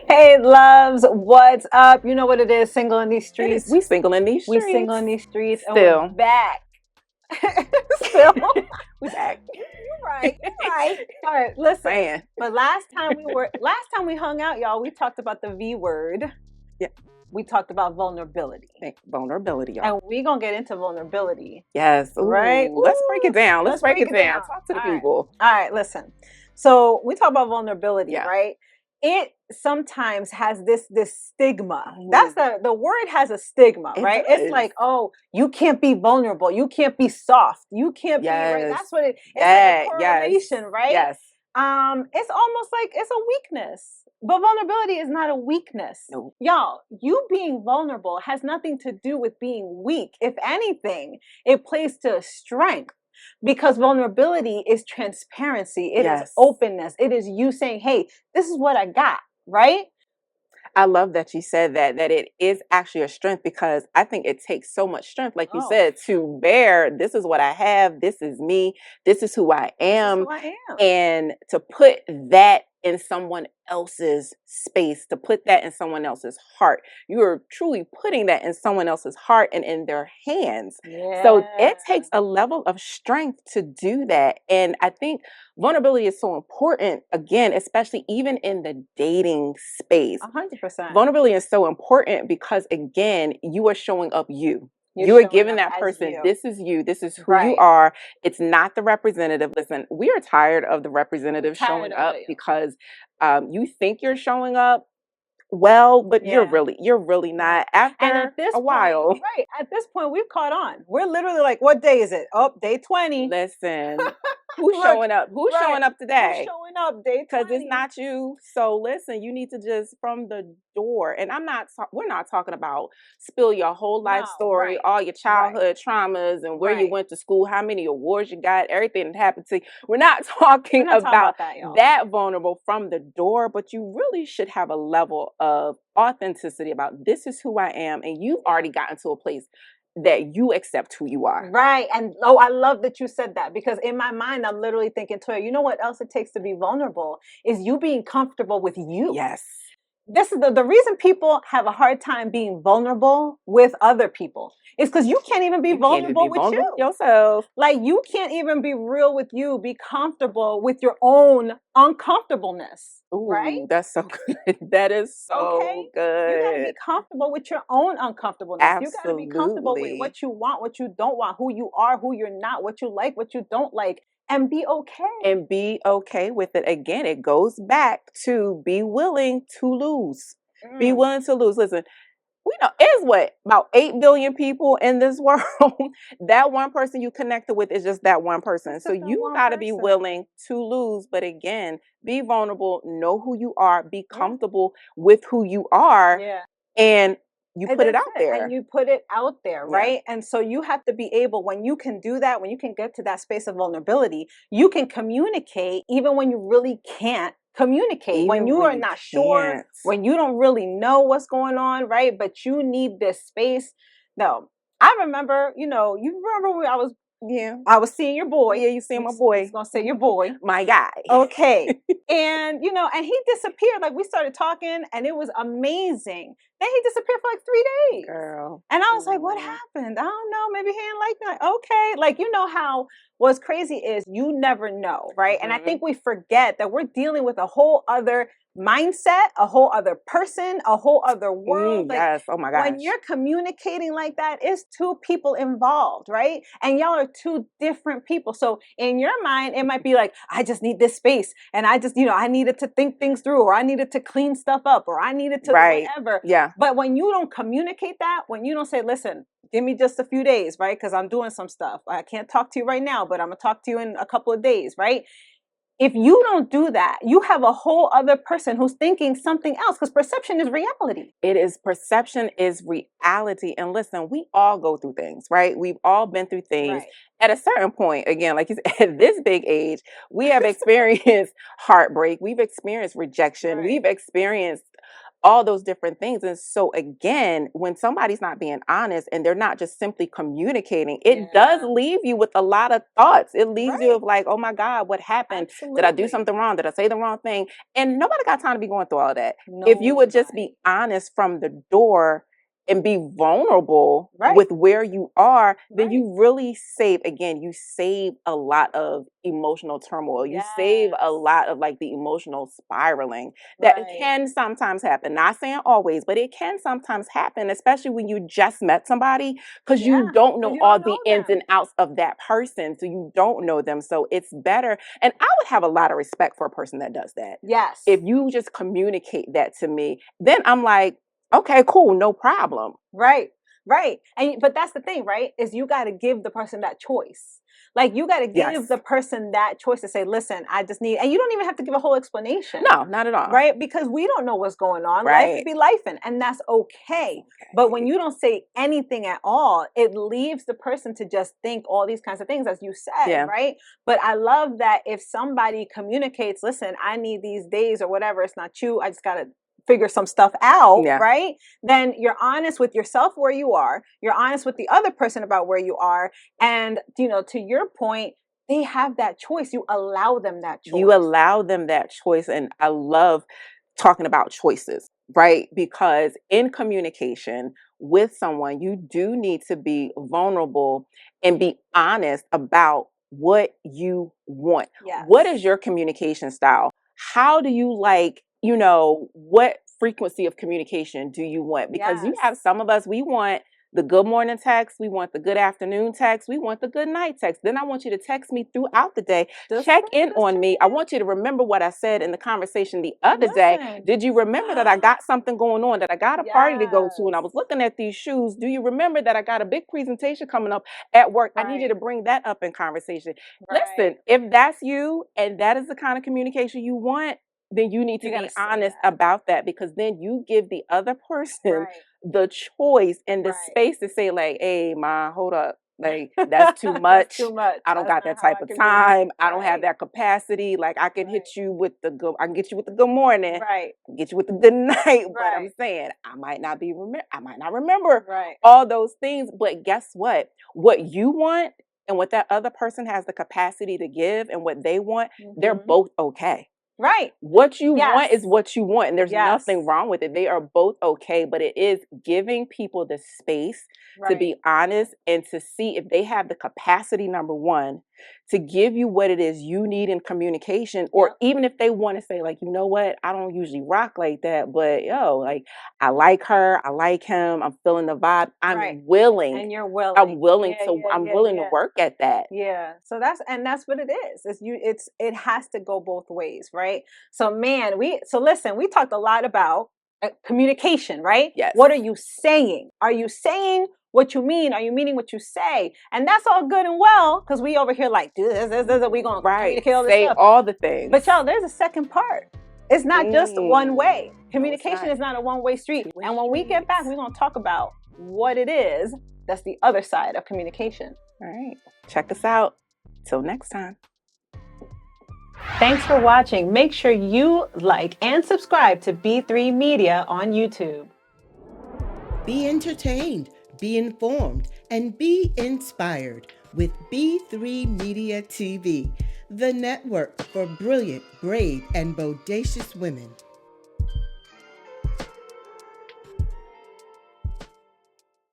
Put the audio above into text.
Hey, loves, what's up? You know what it is, single in these It is. streets. We single in these We streets. single in these streets, and we're Still. back. Still, We back. you're right. You're right. All right, listen. Man. But last time we hung out, y'all, we talked about the V word. Yeah. We talked about vulnerability, Vulnerability, y'all. and we're gonna get into vulnerability. Yes. Ooh, Right? let's break it down. Let's break it down. down. Talk to the All right. people. All right, listen. So we talk about vulnerability, Yeah. right? It sometimes has this stigma. Mhm. That's the word has a stigma, It right? does. It's like, oh, you can't be vulnerable. You can't be soft. You can't be right. Yes. That's what it's Yeah, like a correlation, right? Yes. It's almost like it's a weakness. But vulnerability is not a weakness. No. Y'all, you being vulnerable has nothing to do with being weak. If anything, it plays to strength. Because vulnerability is transparency, it is Yes. openness, it is you saying, hey, this is what I got, right? I love that you said that it is actually a strength, because I think it takes so much strength, like you Oh. said, to bear, this is what I have, this is me, this is who I am. This is who I am. And to put that in someone else's space, to put that in someone else's heart. You are truly putting that in someone else's heart and in their hands. Yeah. So it takes a level of strength to do that. And I think vulnerability is so important, again, especially even in the dating space. 100%. Vulnerability is so important because, again, you are showing up you. You're You are showing giving up that as person, you. this is you, this is who you Right. are. It's not the representative. Listen, we are tired of the representative Tired showing of up it. because you think you're showing up well, but Yeah. you're really not. After And at this a while. point, right, at this point, we've caught on. We're literally like, what day is it? Oh, day 20. Listen, who's Look, showing up? Who's right. showing up Who's today? showing up? Day 20. Because it's not you. So listen, you need to just from the door. And we're not talking about spill your whole life story, right. all your childhood traumas, and where you Right. went to school, how many awards you got, everything that happened to you. We're not talking about that, y'all. that vulnerable from the door, but you really should have a level of authenticity about, this is who I am, and you've already gotten to a place that you accept who you are. Right. And oh, I love that you said that, because in my mind, I'm literally thinking, Toya, you know what else it takes to be vulnerable is you being comfortable with you. Yes. This is the reason people have a hard time being vulnerable with other people is because you can't even be vulnerable with you. Yourself. Like, you can't even be real with you, be comfortable with your own uncomfortableness. Ooh, right? that's so good. That is so Okay? good. You got to be comfortable with your own uncomfortableness. You got to be comfortable with Absolutely. what you want, what you don't want, who you are, who you're not, what you like, what you don't like, and be okay. And be okay with it. Again, it goes back to be willing to lose. Be willing to lose. Listen, we know it's what, about 8 billion people in this world. That one person you connected with is just that one person. So you got to be willing to lose. But again, be vulnerable, know who you are, be comfortable with who you are, and you put it out there. And you put it out there, right? And so you have to be able, when you can do that, when you can get to that space of vulnerability, you can communicate even when you really can't communicate, Even when you when are you not sure, can't. when you don't really know what's going on, right? But you need this space. No, I remember, you remember when I was seeing your boy. Yeah, you seeing my boy. I was gonna say your boy. My guy. Okay. And and he disappeared. Like, we started talking and it was amazing. Then he disappeared for like 3 days. Girl. And I was like, what happened? I don't know. Maybe he didn't like that. Okay. Like, how what's crazy is you never know, right? And I think we forget that we're dealing with a whole other mindset, a whole other person, a whole other world. Yes. Oh my gosh. When you're communicating like that, it's two people involved, right? And y'all are two different people. So in your mind, it might be like, I just need this space. And I just, I needed to think things through, or I needed to clean stuff up, or I needed to whatever. Yeah. But when you don't communicate that, when you don't say, listen, give me just a few days, right? Because I'm doing some stuff. I can't talk to you right now, but I'm going to talk to you in a couple of days, right? If you don't do that, you have a whole other person who's thinking something else, because perception is reality. It is, perception is reality. And listen, we all go through things, right? We've all been through things. At a certain point, again, like you said, at this big age, we have experienced heartbreak. We've experienced rejection. We've experienced all those different things. And so again, when somebody's not being honest and they're not just simply communicating, it does leave you with a lot of thoughts. It leaves you of like, oh my God, what happened? Absolutely. Did I do something wrong? Did I say the wrong thing? And nobody got time to be going through all of that. If you would just be honest from the door and be vulnerable with where you are, then you really save, again, you save a lot of emotional turmoil. You save a lot of like the emotional spiraling that can sometimes happen. Not saying always, but it can sometimes happen, especially when you just met somebody, because you don't know all the ins and outs of that person. So you don't know them. So it's better. And I would have a lot of respect for a person that does that. Yes. If you just communicate that to me, then I'm like, okay, cool, no problem. Right. And but that's the thing, right? Is you got to give the person that choice. Like you got to give the person that choice to say, listen, I just need, and you don't even have to give a whole explanation. No, not at all. Right? Because we don't know what's going on. Life could be lifing, and that's okay. But when you don't say anything at all, it leaves the person to just think all these kinds of things, as you said, right? But I love that if somebody communicates, listen, I need these days or whatever, it's not you, I just got to figure some stuff out, right? Then you're honest with yourself where you are. You're honest with the other person about where you are. And, you know, to your point, they have that choice. You allow them that choice. You allow them that choice. And I love talking about choices, right? Because in communication with someone, you do need to be vulnerable and be honest about what you want. What is your communication style? How do you like, you know, what frequency of communication do you want? Because you have some of us, we want the good morning text, we want the good afternoon text, we want the good night text. Then I want you to text me throughout the day, check in on me. I want you to remember what I said in the conversation the other day. Did you remember that I got something going on, that I got a party to go to, and I was looking at these shoes? Do you remember that I got a big presentation coming up at work? I need you to bring that up in conversation. Listen, if that's you and that is the kind of communication you want, then you need to be honest about that, because then you give the other person the choice and the space to say like, hey, ma, hold up. Like, that's too much. I don't got that type of time. I don't have that capacity. Like, I can hit you with the good, I can get you with the good morning. Get you with the good night. But I'm saying I might not remember all those things. But guess what? What you want and what that other person has the capacity to give and what they want, they're both okay. What you want is what you want, and there's nothing wrong with it. They are both okay, but it is giving people the space to be honest and to see if they have the capacity, number one, to give you what it is you need in communication, or even if they want to say like, you know what, I don't usually rock like that, but yo, like I like her, I like him, I'm feeling the vibe, I'm willing. And you're willing. I'm willing to work at that. So that's what it is. It has to go both ways, right? So man, listen, we talked a lot about communication, right? Yes. What are you saying? Are you saying what you mean? Are you meaning what you say? And that's all good and well, because we over here like, do this, we gonna communicate all this say stuff. all the things. But y'all, there's a second part. It's not just one way. Communication is not a one-way street. And when we get back, we're gonna talk about what it is that's the other side of communication. All right. Check us out. Till next time. Thanks for watching. Make sure you like and subscribe to B3 Media on YouTube. Be entertained, be informed, and be inspired with B3 Media TV, the network for brilliant, brave, and bodacious women.